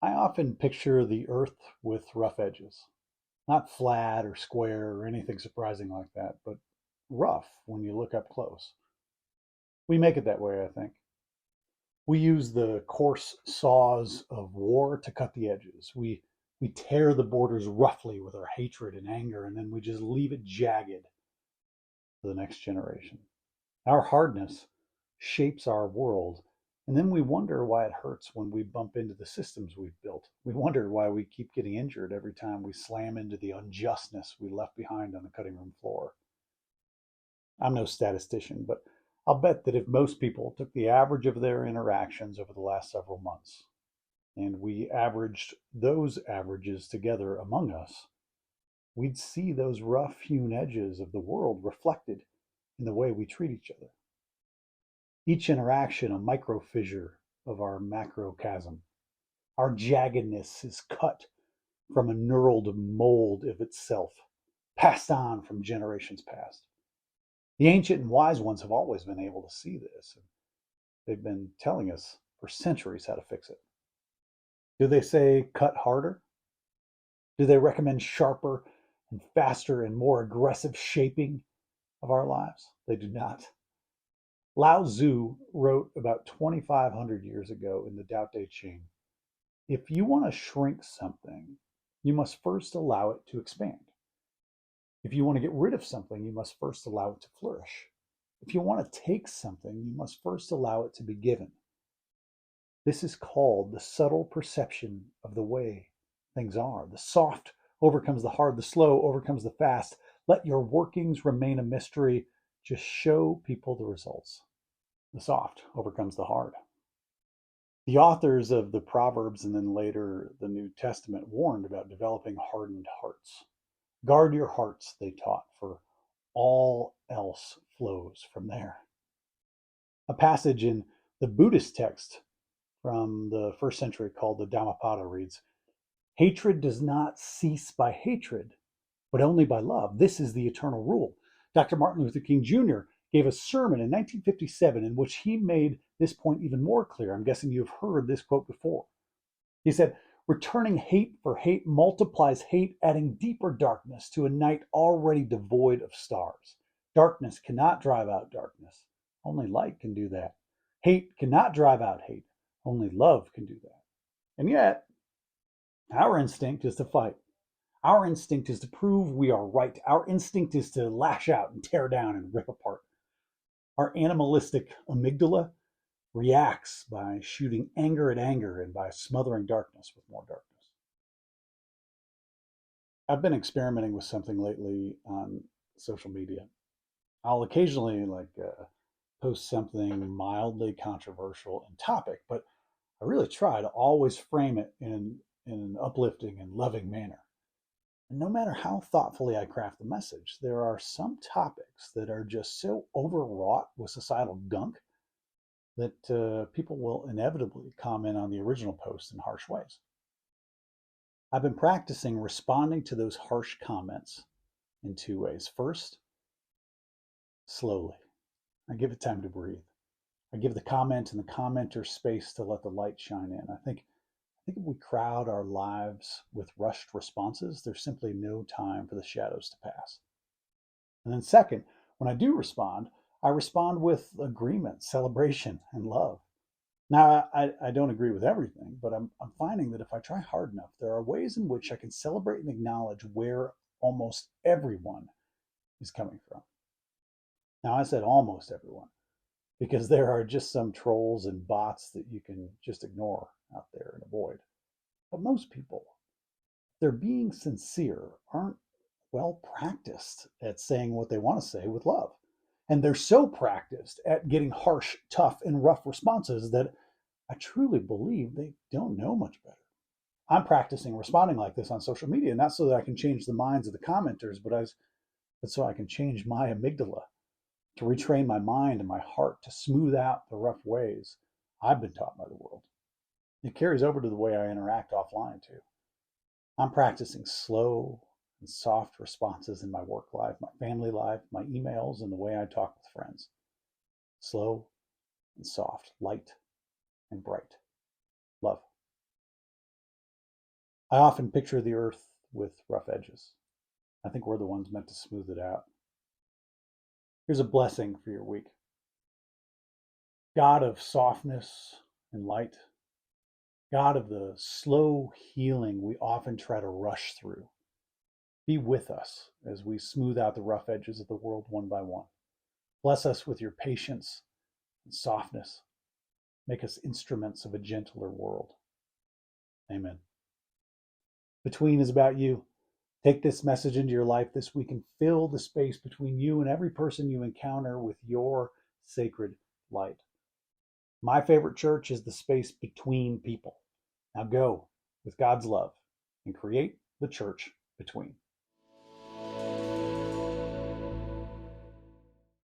I often picture the earth with rough edges, not flat or square or anything surprising like that, but rough when you look up close. We make it that way, I think. We use the coarse saws of war to cut the edges. We tear the borders roughly with our hatred and anger, and then we just leave it jagged for the next generation. Our hardness shapes our world, and then we wonder why it hurts when we bump into the systems we've built. We wonder why we keep getting injured every time we slam into the unjustness we left behind on the cutting room floor. I'm no statistician, but I'll bet that if most people took the average of their interactions over the last several months, and we averaged those averages together among us, we'd see those rough hewn edges of the world reflected in the way we treat each other. Each interaction a micro fissure of our macrocosm. Our jaggedness is cut from a knurled mold of itself, passed on from generations past. The ancient and wise ones have always been able to see this, and they've been telling us for centuries how to fix it. Do they say cut harder? Do they recommend sharper and faster and more aggressive shaping of our lives? They do not. Lao Tzu wrote about 2,500 years ago in the Tao Te Ching, if you want to shrink something, you must first allow it to expand. If you want to get rid of something, you must first allow it to flourish. If you want to take something, you must first allow it to be given. This is called the subtle perception of the way things are. The soft overcomes the hard, the slow overcomes the fast. Let your workings remain a mystery. Just show people the results. The soft overcomes the hard. The authors of the Proverbs and then later the New Testament warned about developing hardened hearts. Guard your hearts, they taught, for all else flows from there. A passage in the Buddhist text from the first century called the Dhammapada reads, hatred does not cease by hatred, but only by love. This is the eternal rule. Dr. Martin Luther King Jr. gave a sermon in 1957 in which he made this point even more clear. I'm guessing you've heard this quote before. He said, returning hate for hate multiplies hate, adding deeper darkness to a night already devoid of stars. Darkness cannot drive out darkness. Only light can do that. Hate cannot drive out hate. Only love can do that. And yet, our instinct is to fight. Our instinct is to prove we are right. Our instinct is to lash out and tear down and rip apart. Our animalistic amygdala reacts by shooting anger at anger and by smothering darkness with more darkness. I've been experimenting with something lately on social media. I'll occasionally post something mildly controversial in topic, but I really try to always frame it in an uplifting and loving manner. And no matter how thoughtfully I craft the message, there are some topics that are just so overwrought with societal gunk that people will inevitably comment on the original post in harsh ways. I've been practicing responding to those harsh comments in two ways. First, slowly. I give it time to breathe. I give the comment and the commenter space to let the light shine in. I think if we crowd our lives with rushed responses, there's simply no time for the shadows to pass. And then second, when I do respond, I respond with agreement, celebration, and love. Now, I don't agree with everything, but I'm finding that if I try hard enough, there are ways in which I can celebrate and acknowledge where almost everyone is coming from. Now, I said almost everyone, because there are just some trolls and bots that you can just ignore out there and avoid. But most people, if they're being sincere, aren't well practiced at saying what they want to say with love. And they're so practiced at getting harsh, tough, and rough responses that I truly believe they don't know much better. I'm practicing responding like this on social media, not so that I can change the minds of the commenters, but so I can change my amygdala, to retrain my mind and my heart to smooth out the rough ways I've been taught by the world. It carries over to the way I interact offline too. I'm practicing slow and soft responses in my work life, my family life, my emails, and the way I talk with friends. Slow and soft, light and bright. Love. I often picture the earth with rough edges. I think we're the ones meant to smooth it out. Here's a blessing for your week. God of softness and light, God of the slow healing we often try to rush through, be with us as we smooth out the rough edges of the world one by one. Bless us with your patience and softness. Make us instruments of a gentler world. Amen. Between is about you. Take this message into your life this week and fill the space between you and every person you encounter with your sacred light. My favorite church is the space between people. Now go with God's love and create the church between.